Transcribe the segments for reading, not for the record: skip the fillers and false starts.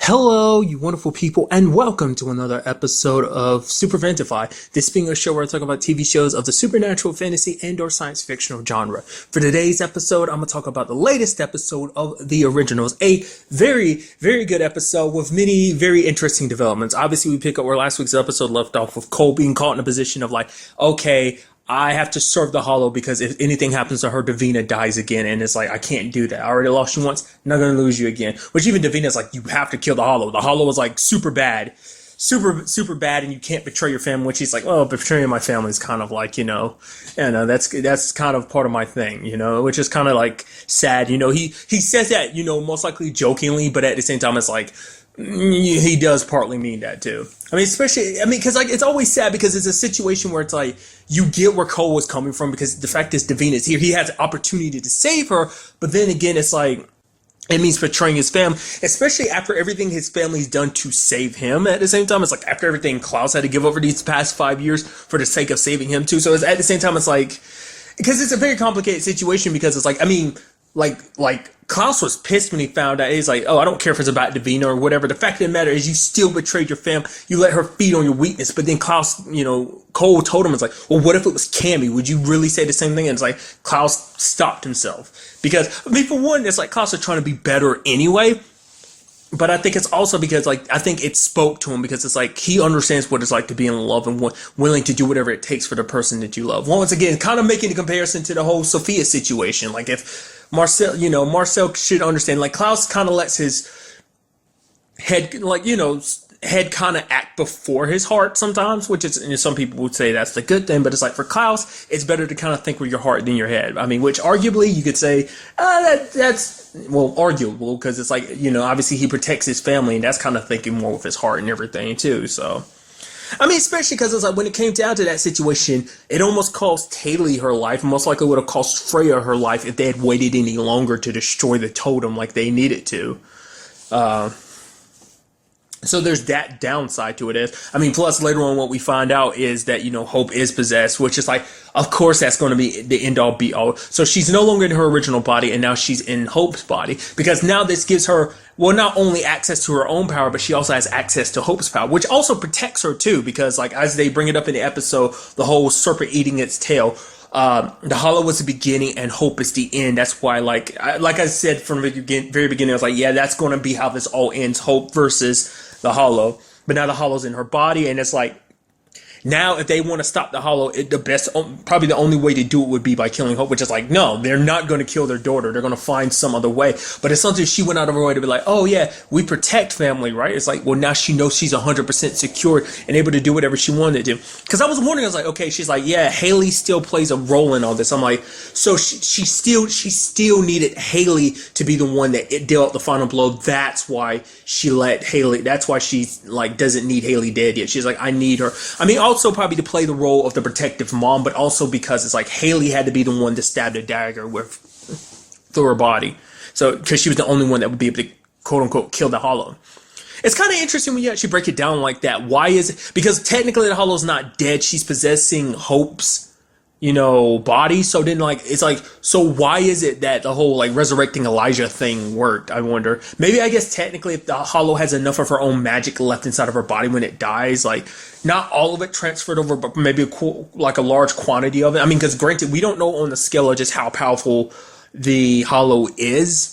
Hello, you wonderful people, and welcome to another episode of Super-Fanta-Fi. This being a show where I talk about TV shows of the supernatural, fantasy, and/or science fictional genre. For today's episode, I'm going to talk about the latest episode of The Originals. A very, very good episode with many very interesting developments. Obviously, we pick up where last week's episode left off with Cole being caught in a position of like, okay, I have to serve the Hollow because if anything happens to her, Davina dies again. And it's like, I can't do that. I already lost you once. Not going to lose you again. Which even Davina's like, you have to kill the Hollow. The Hollow is like super bad. Super bad. And you can't betray your family. Which he's like, well, betraying my family is kind of like, that's kind of part of my thing, which is kind of like sad. He says that, most likely jokingly, but at the same time, it's like, he does partly mean that too. Because like it's always sad because it's a situation where it's like you get where Cole was coming from because the fact is Davina's here. He has the opportunity to save her, but then again, it's like it means betraying his family, especially after everything his family's done to save him. At the same time, it's like after everything Klaus had to give over these past 5 years for the sake of saving him too. So it's, at the same time, it's like because it's a very complicated situation because it's like like Klaus was pissed when he found out. He's like, oh, I don't care if it's about Davina or whatever. The fact of the matter is you still betrayed your family. You let her feed on your weakness. But then Klaus, Cole told him, it's like, well, what if it was Cammy? Would you really say the same thing? And it's like Klaus stopped himself. Because, for one, it's like Klaus is trying to be better anyway. But I think it's also because, I think it spoke to him because it's like he understands what it's like to be in love and willing to do whatever it takes for the person that you love. Once again, kind of making a comparison to the whole Sophia situation. Like if Marcel should understand, like Klaus kind of lets his head, head kind of act before his heart sometimes, which is, some people would say that's the good thing, but it's like for Klaus, it's better to kind of think with your heart than your head. Which arguably you could say, that's arguable because it's like, obviously he protects his family and that's kind of thinking more with his heart and everything too. So, especially because it's like when it came down to that situation, it almost cost Haley her life. Most likely would have cost Freya her life if they had waited any longer to destroy the totem like they needed to. So there's that downside to it. Plus later on what we find out is that, Hope is possessed, which is like, of course that's going to be the end all be all. So she's no longer in her original body and now she's in Hope's body because now this gives her, not only access to her own power, but she also has access to Hope's power, which also protects her too because like as they bring it up in the episode, the whole serpent eating its tail, the Hollow was the beginning and Hope is the end. That's why, like I said from the very beginning, I was like, yeah, that's going to be how this all ends. Hope versus the Hollow. But now the Hollow's in her body, and it's like, now if they want to stop the Hollow, probably the only way to do it would be by killing Hope, which is like, no, they're not going to kill their daughter. They're going to find some other way. But it's something she went out of her way to be like, oh yeah, we protect family, right? It's like, well, now she knows she's 100% secured and able to do whatever she wanted to do. Because I was wondering, I was like, okay, she's like, yeah, Haley still plays a role in all this. I'm like, so she still needed Haley to be the one that dealt the final blow. That's why she let Haley, that's why she's like, doesn't need Haley dead yet. She's like, I need her. Also probably to play the role of the protective mom, but also because it's like Haley had to be the one to stab the dagger through her body. So, because she was the only one that would be able to, quote unquote, kill the Hollow. It's kind of interesting when you actually break it down like that. Why is it? Because technically the Hollow's not dead. She's possessing Hope's, body. So then it's like, so why is it that the whole like resurrecting Elijah thing worked? I wonder. Maybe I guess technically if the Hollow has enough of her own magic left inside of her body when it dies, like not all of it transferred over, but maybe a large quantity of it. Because granted, we don't know on the scale of just how powerful the Hollow is.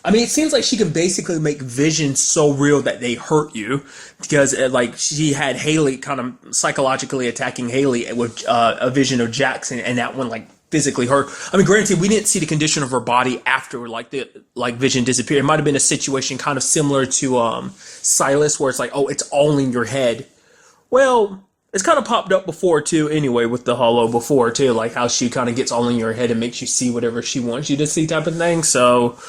It seems like she can basically make visions so real that they hurt you because she had Haley kind of psychologically attacking Haley with a vision of Jackson and that one physically hurt. Granted, we didn't see the condition of her body after the vision disappeared. It might have been a situation kind of similar to Silas where it's like, oh, it's all in your head. Well, it's kind of popped up before too anyway with the Hollow before too, like how she kind of gets all in your head and makes you see whatever she wants you to see type of thing. So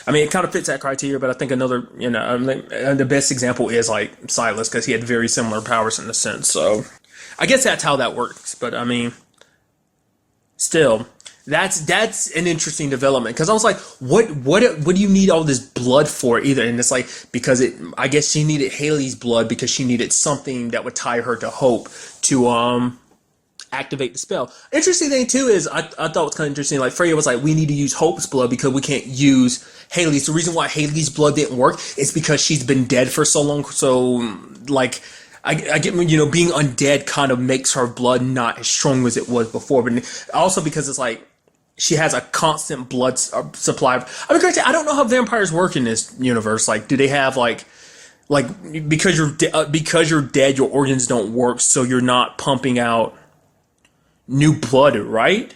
it kind of fits that criteria, but I think another, the best example is like Silas because he had very similar powers in a sense. So I guess that's how that works. But still, that's an interesting development because I was like, what do you need all this blood for either? And it's like because I guess she needed Haley's blood because she needed something that would tie her to Hope to activate the spell. Interesting thing too is I thought it was kind of interesting. Like Freya was like, we need to use Hope's blood because we can't use Haley's. The reason why Haley's blood didn't work is because she's been dead for so long. So like. I get, being undead kind of makes her blood not as strong as it was before, but also because it's like she has a constant blood supply. I mean, granted, I don't know how vampires work in this universe. Like, do they have like because you're dead, your organs don't work, so you're not pumping out new blood, right?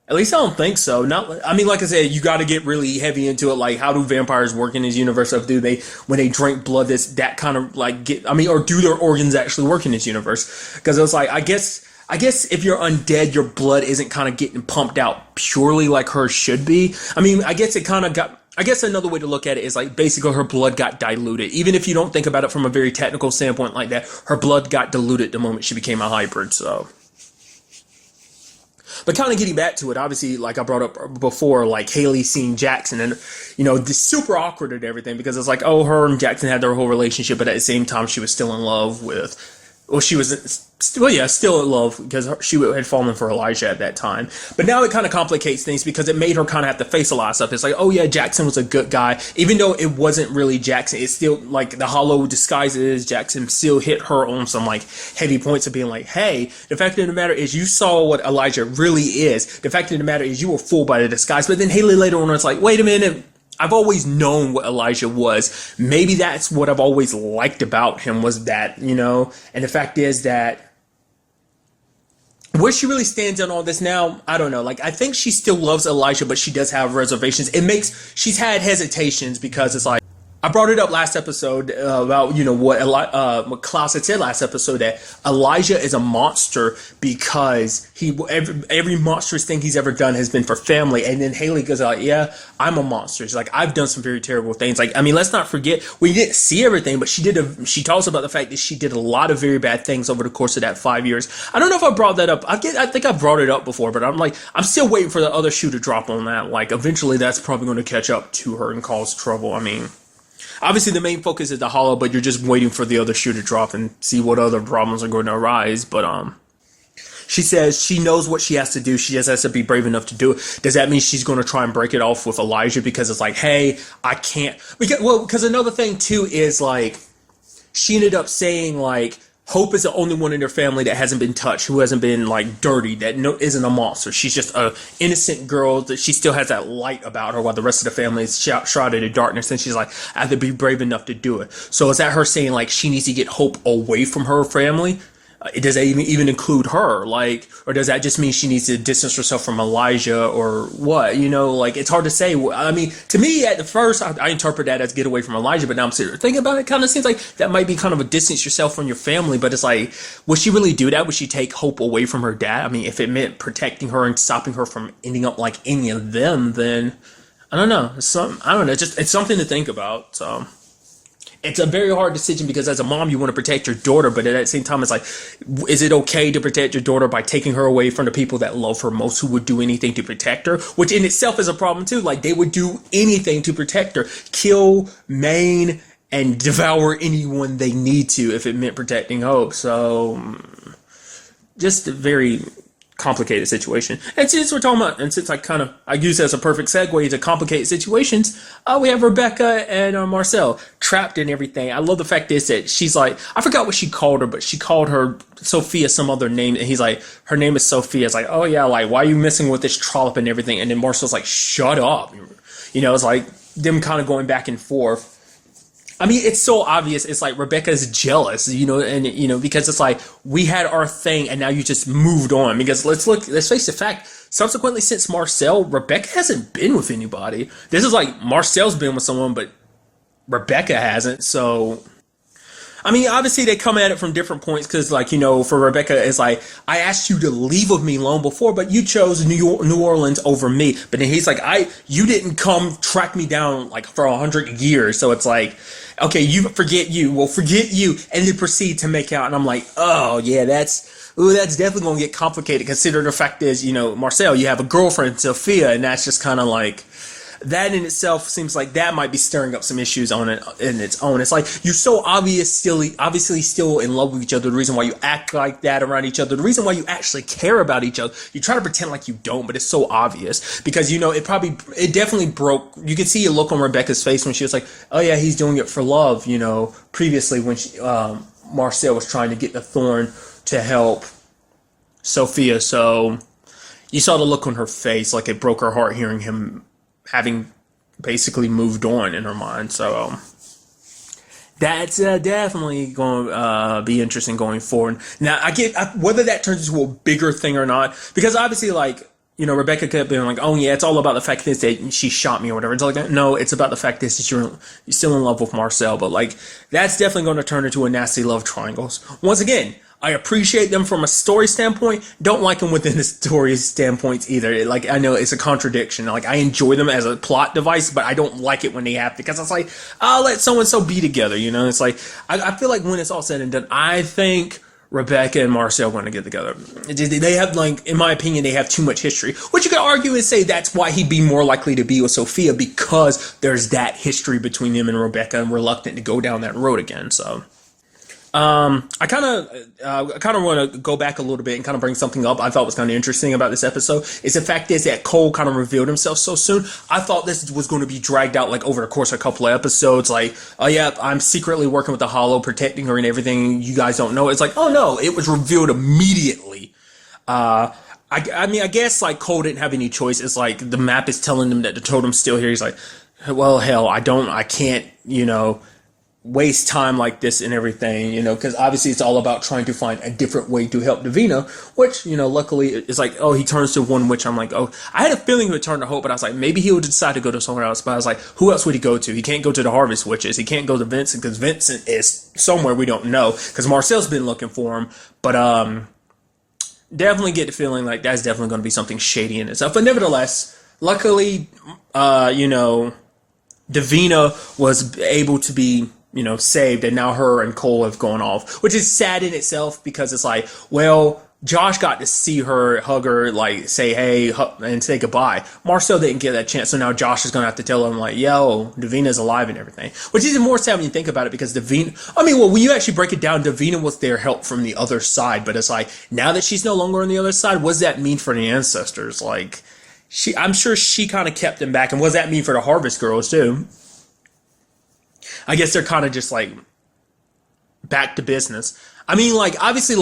At least I don't think so. Not, I mean, like I said, you got to get really heavy into it. Like, how do vampires work in this universe? Of do they, when they drink blood, that kind of like get? I mean, or do their organs actually work in this universe? Because it's like, I guess if you're undead, your blood isn't kind of getting pumped out purely like hers should be. I mean, I guess it kind of got. I guess another way to look at it is like basically her blood got diluted. Even if you don't think about it from a very technical standpoint like that, her blood got diluted the moment she became a hybrid. So. But kind of getting back to it, obviously, like I brought up before, like Haley seeing Jackson, and this super awkward and everything because it's like, oh, her and Jackson had their whole relationship, but at the same time, she was still in love with. Well, she was still in love because she had fallen for Elijah at that time. But now it kind of complicates things because it made her kind of have to face a lot of stuff. It's like, oh yeah, Jackson was a good guy, even though it wasn't really Jackson. It's still like the hollow disguises Jackson still hit her on some like heavy points of being like, hey, the fact of the matter is you saw what Elijah really is. The fact of the matter is you were fooled by the disguise. But then Haley later on was like, wait a minute. I've always known what Elijah was. Maybe that's what I've always liked about him was that, and the fact is that where she really stands on all this now, I don't know. Like, I think she still loves Elijah, but she does have reservations. She's had hesitations because it's like, I brought it up last episode about, what Klaus had said last episode, that Elijah is a monster because every monstrous thing he's ever done has been for family. And then Haley goes like, yeah, I'm a monster. She's like, I've done some very terrible things. Like, I mean, let's not forget, we didn't see everything, but she talks about the fact that she did a lot of very bad things over the course of that 5 years. I don't know if I brought that up. I think I brought it up before, but I'm still waiting for the other shoe to drop on that. Like, eventually that's probably going to catch up to her and cause trouble. I mean, obviously, the main focus is the hollow, but you're just waiting for the other shoe to drop and see what other problems are going to arise. But she says she knows what she has to do. She just has to be brave enough to do it. Does that mean she's going to try and break it off with Elijah because it's like, hey, I can't? Because another thing too is like she ended up saying like, Hope is the only one in their family that hasn't been touched, who hasn't been like dirty, that isn't a monster. She's just a innocent girl that she still has that light about her while the rest of the family is shrouded in darkness. And she's like, I have to be brave enough to do it. So is that her saying like she needs to get Hope away from her family? Does that even include her? Like, or does that just mean she needs to distance herself from Elijah or what? Like, it's hard to say. I mean, to me, at the first, I interpret that as get away from Elijah, but now I'm sitting thinking about it, it kind of seems like that might be kind of a distance yourself from your family, but it's like, would she really do that? Would she take Hope away from her dad? I mean, if it meant protecting her and stopping her from ending up like any of them, then I don't know. I don't know. It's something to think about, so. It's a very hard decision because as a mom, you want to protect your daughter, but at the same time, it's like, is it okay to protect your daughter by taking her away from the people that love her most, who would do anything to protect her? Which in itself is a problem too. Like, they would do anything to protect her, kill, maim, and devour anyone they need to if it meant protecting Hope. So, just a very complicated situation. And since we're talking about, and since I use it as a perfect segue to complicated situations, we have Rebecca and Marcel trapped in everything. I love the fact that she's like, I forgot what she called her, but she called her Sophia some other name, and he's like, her name is Sophia. It's like, oh yeah, like, why are you messing with this trollop and everything? And then Marcel's like, shut up. It's like them kind of going back and forth. I mean, it's so obvious. It's like Rebecca's jealous, because it's like, we had our thing and now you just moved on. Because let's face the fact, subsequently since Marcel, Rebecca hasn't been with anybody. This is like, Marcel's been with someone, but Rebecca hasn't. So, I mean, obviously they come at it from different points because, like, for Rebecca, it's like, I asked you to leave with me long before, but you chose New Orleans over me. But then he's like, you didn't come track me down like for 100 years. So it's like, okay, forget you, and then proceed to make out. And I'm like, oh yeah, that's definitely gonna get complicated. Considering the fact is, Marcel, you have a girlfriend, Sophia, and that's just kind of like, that in itself seems like that might be stirring up some issues on it in its own. It's like you're so obviously still in love with each other. The reason why you act like that around each other, the reason why you actually care about each other, you try to pretend like you don't, but it's so obvious because it definitely broke. You could see a look on Rebecca's face when she was like, "Oh yeah, he's doing it for love." Previously when Marcel was trying to get the Thorn to help Sophia, so you saw the look on her face, like it broke her heart hearing him having basically moved on in her mind. So that's definitely going to be interesting going forward. Now, whether that turns into a bigger thing or not, because obviously, Rebecca kept being like, "Oh yeah, it's all about the fact that she shot me or whatever." It's like, no, it's about the fact that you're still in love with Marcel. But that's definitely going to turn into a nasty love triangle. Once again, I appreciate them from a story standpoint. Don't like them within the story standpoints either. I know it's a contradiction. I enjoy them as a plot device, but I don't like it when they happen because it's like, I'll let so and so be together. It's like I feel like when it's all said and done, I think Rebecca and Marcel want to get together. They have, in my opinion, they have too much history. Which you could argue and say that's why he'd be more likely to be with Sophia because there's that history between him and Rebecca and reluctant to go down that road again. So. I kind of want to go back a little bit and kind of bring something up I thought was kind of interesting about this episode. Is the fact is that Cole kind of revealed himself so soon. I thought this was going to be dragged out over the course of a couple of episodes. Oh yeah, I'm secretly working with the Hollow, protecting her and everything. You guys don't know. It's like, oh no, it was revealed immediately. I guess Cole didn't have any choice. It's like the map is telling him that the totem's still here. He's like, well, hell, I can't, waste time like this and everything, because obviously it's all about trying to find a different way to help Davina, which, luckily it's like, oh, he turns to one witch. I'm like, oh, I had a feeling he would turn to Hope, but I was like, maybe he would decide to go to somewhere else. But I was like, who else would he go to? He can't go to the Harvest Witches. He can't go to Vincent because Vincent is somewhere we don't know because Marcel's been looking for him. But definitely get the feeling like that's definitely going to be something shady in itself. But nevertheless, luckily, Davina was able to be saved, and now her and Cole have gone off, which is sad in itself because it's like, well, Josh got to see her, hug her, say hey, and say goodbye. Marcel didn't get that chance, so now Josh is going to have to tell him, yo, Davina's alive and everything. Which is even more sad when you think about it because when you actually break it down, Davina was their help from the other side, but it's like, now that she's no longer on the other side, what does that mean for the ancestors? I'm sure she kind of kept them back, and what does that mean for the Harvest Girls, too? I guess they're kind of just back to business. Obviously,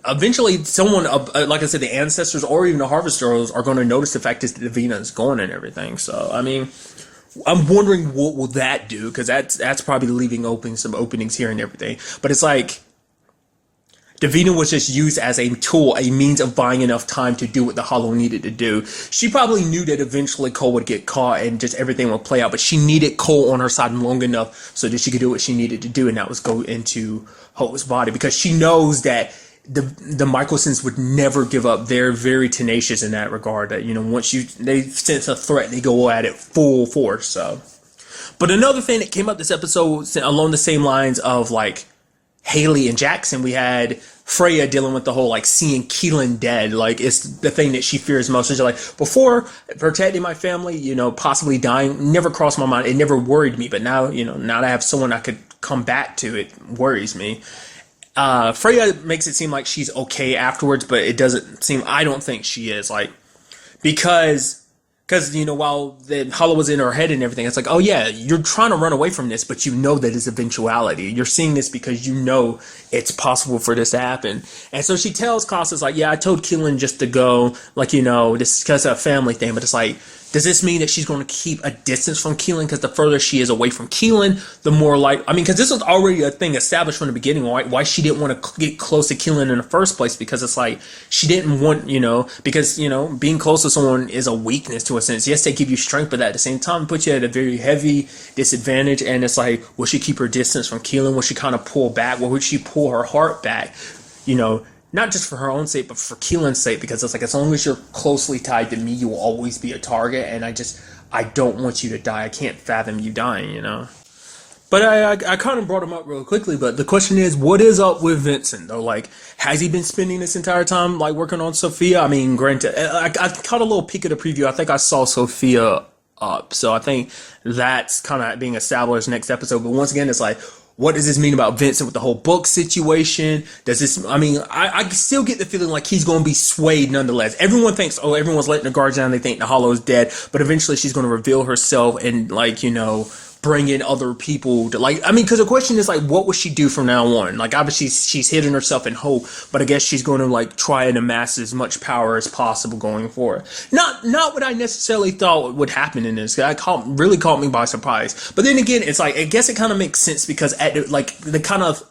eventually someone, like I said, the ancestors or even the Harvest Girls are going to notice the fact that Davina is gone and everything. So, I'm wondering what will that do, because that's probably leaving open some openings here and everything. But it's like, Davina was just used as a tool, a means of buying enough time to do what the Hollow needed to do. She probably knew that eventually Cole would get caught and just everything would play out, but she needed Cole on her side long enough so that she could do what she needed to do, and that was go into Hope's body, because she knows that the Michelsons would never give up. They're very tenacious in that regard, that, once they sense a threat, they go at it full force. So, but another thing that came up this episode along the same lines of Haley and Jackson, we had Freya dealing with the whole seeing Keelan dead. It's the thing that she fears most. She's before, protecting my family, possibly dying, never crossed my mind. It never worried me. But now, now that I have someone I could come back to, it worries me. Freya makes it seem like she's okay afterwards, but it doesn't seem, I don't think she is. Because while the Hollow was in her head and everything, it's like, oh yeah, you're trying to run away from this, but you know that it's eventuality. You're seeing this because you know it's possible for this to happen. And so she tells Constance, yeah, I told Keelan just to go, this is because of a family thing, but it's like, does this mean that she's going to keep a distance from Keelan? Because the further she is away from Keelan, the more because this was already a thing established from the beginning, why she didn't want to get close to Keelan in the first place, because it's she didn't want, because, being close to someone is a weakness to a sense. Yes, they give you strength, but at the same time, put you at a very heavy disadvantage. And it's will she keep her distance from Keelan? Will she kind of pull back? Will she pull her heart back? Not just for her own sake, but for Keelan's sake, because it's as long as you're closely tied to me, you will always be a target, and I don't want you to die. I can't fathom you dying, But I kind of brought him up real quickly, but the question is, what is up with Vincent, though? Has he been spending this entire time, working on Sophia? Granted, I caught a little peek of the preview. I think I saw Sophia up. So I think that's kind of being established next episode. But once again, it's like, what does this mean about Vincent with the whole book situation? Does this, I mean, I still get the feeling like he's going to be swayed nonetheless. Everyone thinks, oh, everyone's letting the guards down. They think the Hollow is dead. But eventually she's going to reveal herself and, like, you know, bring in other people to, like, I mean, because the question is, like, what will she do from now on? Like, obviously she's hidden herself in hope, but I guess she's going to, like, try and amass as much power as possible going forward. Not what I necessarily thought would happen in this. Really caught me by surprise. But then again, it's like, I guess it kind of makes sense because like the kind of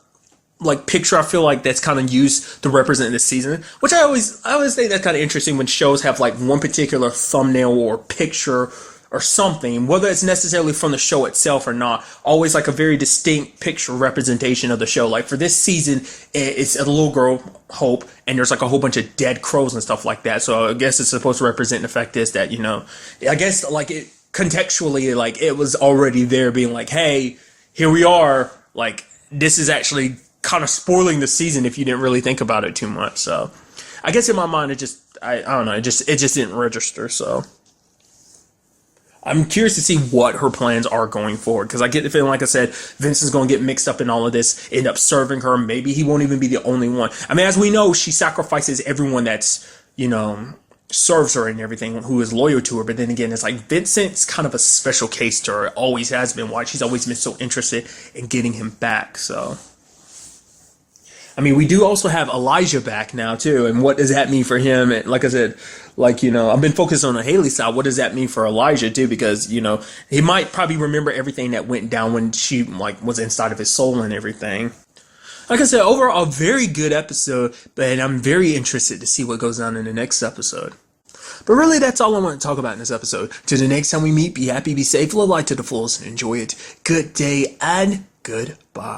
like picture I feel like that's kind of used to represent this season, which I always think that's kind of interesting when shows have like one particular thumbnail or picture or something, whether it's necessarily from the show itself or not, always like a very distinct picture representation of the show. Like for this season, it's a little girl, Hope, and there's like a whole bunch of dead crows and stuff like that. So I guess it's supposed to represent the fact is that, you know, I guess like it contextually, like it was already there being like, hey, here we are. Like this is actually kind of spoiling the season if you didn't really think about it too much. So I guess in my mind, it just, I don't know, it just didn't register. So I'm curious to see what her plans are going forward, because I get the feeling, like I said, Vincent's going to get mixed up in all of this, end up serving her. Maybe he won't even be the only one. I mean, as we know, she sacrifices everyone that's, you know, serves her and everything, who is loyal to her. But then again, it's like Vincent's kind of a special case to her. Always has been. Why she's always been so interested in getting him back. So, I mean, we do also have Elijah back now too, and what does that mean for him? And like I said, like, you know, I've been focused on the Haley side. What does that mean for Elijah too? Because, you know, he might probably remember everything that went down when she like was inside of his soul and everything. Like I said, overall, a very good episode, but I'm very interested to see what goes on in the next episode. But really, that's all I want to talk about in this episode. Till the next time we meet, be happy, be safe, live life to the fullest, and enjoy it. Good day and goodbye.